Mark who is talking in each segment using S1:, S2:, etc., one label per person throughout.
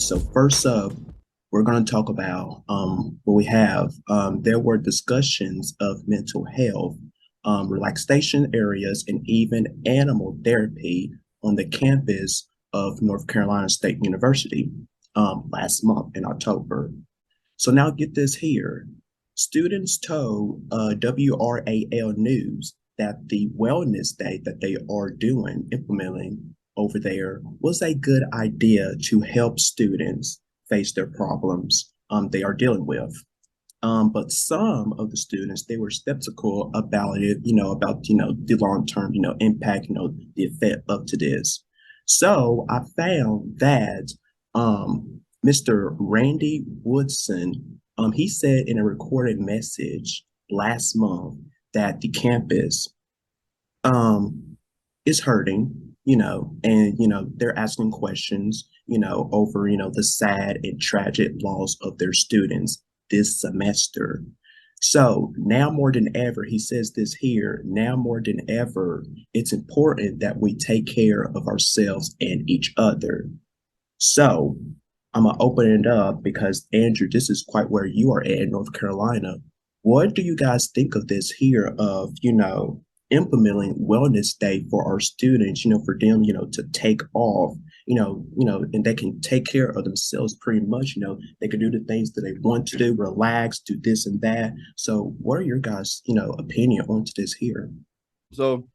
S1: So first up, we're going to talk about what we have. There were discussions of mental health, relaxation areas, and even animal therapy on the campus of North Carolina State University last month in October. So now get this here. Students told WRAL News that the wellness day that they are implementing over there was a good idea to help students face their problems they are dealing with. But some of the students, they were skeptical about it, the long-term, impact, the effect up to this. So I found that Mr. Randy Woodson, he said in a recorded message last month that the campus um, is hurting, and they're asking questions, over the sad and tragic loss of their students this semester. So now more than ever, he says this here, now more than ever, it's important that we take care of ourselves and each other. So I'm gonna open it up because Andrew, this is quite where you are at in North Carolina. What do you guys think of this here of, implementing Wellness Day for our students, for them, to take off, and they can take care of themselves pretty much, they can do the things that they want to do, relax, do this and that. So what are your guys, opinion onto this here?
S2: So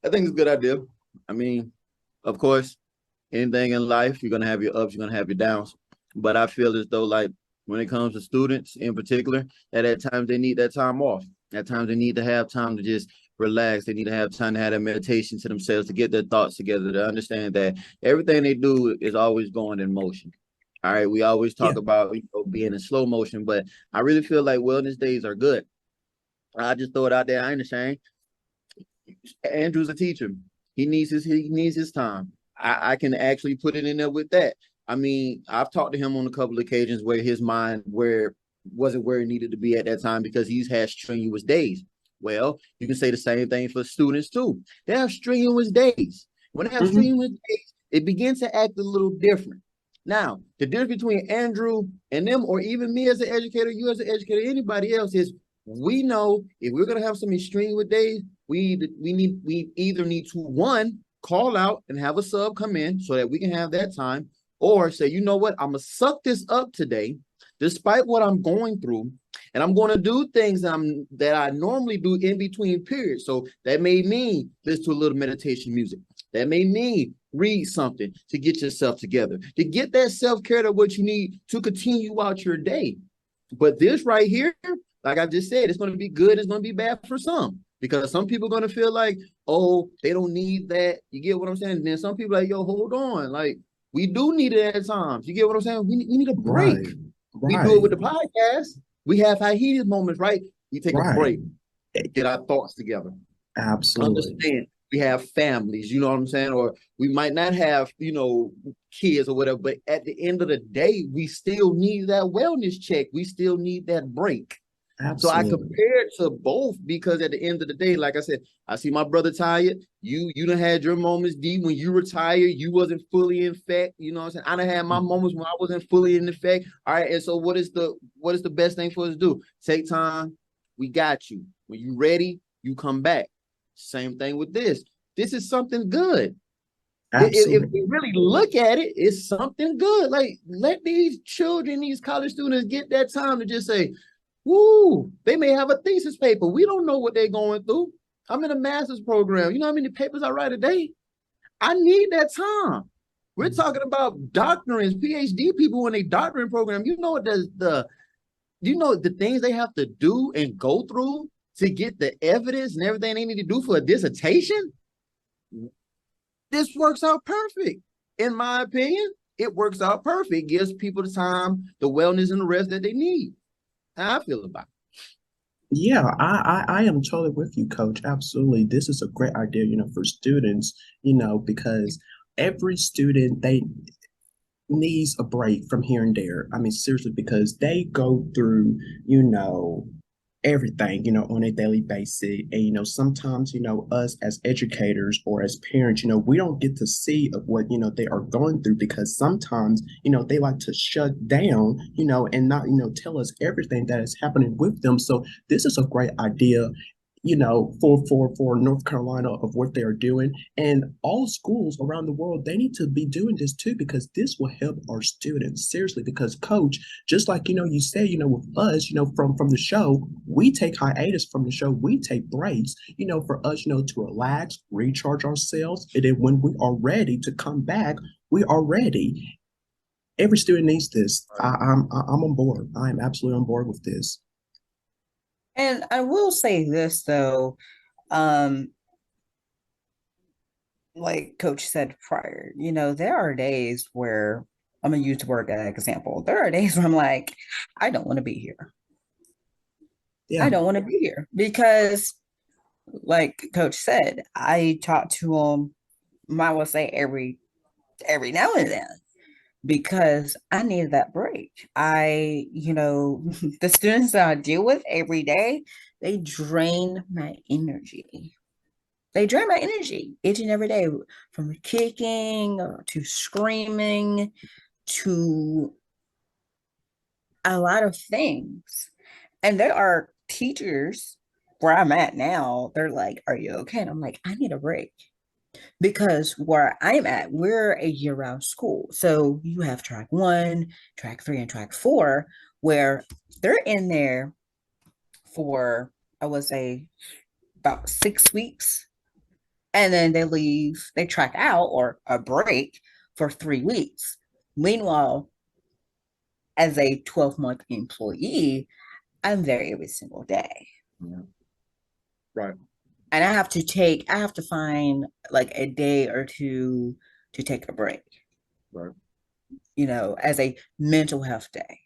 S2: I think it's a good idea. I mean, of course, anything in life, you're gonna have your ups, you're gonna have your downs. But I feel as though like when it comes to students in particular, that at times they need that time off. At times they need to have time to just relax. They need to have time to have that meditation to themselves, to get their thoughts together, to understand that everything they do is always going in motion. All right. We always
S1: Yeah,
S2: talk about being in slow motion, but I really feel like wellness days are good. I just throw it out there. I ain't ashamed. Andrew's a teacher. He needs his time. I can actually put it in there with that. I mean, I've talked to him on a couple of occasions where his mind where wasn't where it needed to be at that time because he's had strenuous days. Well, you can say the same thing for students too. They have strenuous days. When they have
S1: hmm,
S2: strenuous days, it begins to act a little different. Now, the difference between Andrew and them, or even me as an educator, you as an educator, anybody else, is we know if we're gonna have some strenuous days, we either need to one call out and have a sub come in so that we can have that time, or say, you know what, I'm gonna suck this up today, despite what I'm going through, and I'm going to do things that I normally do in between periods. So that may mean listen to a little meditation music. That may mean read something to get yourself together, to get that self care that what you need to continue out your day. But this right here, like I just said, it's going to be good. It's going to be bad for some because some people are going to feel like, oh, they don't need that. You get what I'm saying? And then some people are like, yo, hold on. Like, we do need it at times. You get what I'm saying? We need a break.
S1: right,
S2: We do it
S1: right,
S2: with the podcast. We have high heated moments, right? We take a
S1: right.
S2: break, get our thoughts together,
S1: Absolutely.
S2: understand we have families, you know what I'm saying? Or we might not have, kids or whatever, but at the end of the day, we still need that wellness check. We still need that break. So I
S1: Absolutely.
S2: compared to both because at the end of the day, like I said, I see my brother tired. You done had your moments, D. When you retired, you wasn't fully in effect. You know what I'm saying? I done had my moments when I wasn't fully in effect. All right. And so what is the best thing for us to do? Take time. We got you. When you ready, you come back. Same thing with this. This is something good. If
S1: Absolutely.
S2: we really look at it, it's something good. Like let these children, these college students get that time to just say, woo, they may have a thesis paper. We don't know what they're going through. I'm in a master's program. You know how many papers I write a day? I need that time. We're talking about doctorants, PhD people when they doctorate program. You know what the things they have to do and go through to get the evidence and everything they need to do for a dissertation? This works out perfect. In my opinion, it works out perfect. It gives people the time, the wellness, and the rest that they need. How I feel about
S1: Yeah, I am totally with you, Coach. Absolutely. This is a great idea, for students, because every student, they needs a break from here and there. I mean, seriously, because they go through, you know, everything, on a daily basis. And, sometimes, us as educators or as parents, we don't get to see of what, they are going through because sometimes, they like to shut down, and not, tell us everything that is happening with them. So this is a great idea, for North Carolina of what they're doing. And all schools around the world, they need to be doing this too, because this will help our students seriously. Because coach, just like you say, with us, from the show, we take hiatus from the show, we take breaks, for us, to relax, recharge ourselves, and then when we are ready to come back, we are ready. Every student needs this. I'm on board. I am absolutely on board with this.
S3: And I will say this though, um, like Coach said prior, there are days where I'm gonna use work as an example. There are days where I'm like, I don't want to be here.
S1: Yeah.
S3: I don't want to be here because, like Coach said, I talk to them. I will say every now and then because I needed that break. The students that I deal with every day, they drain my energy. They drain my energy each and every day, from kicking to screaming to a lot of things. And there are teachers where I'm at now, they're like, "Are you okay?" And I'm like, I need a break. Because where I'm at, we're a year-round school. So you have track one, track three, and track four, where they're in there for, I would say, about 6 weeks. And then they leave, they track out or a break for 3 weeks. Meanwhile, as a 12-month employee, I'm there every single day.
S2: Yeah. Right.
S3: And I have to find like a day or two to take a break,
S2: Right.
S3: as a mental health day.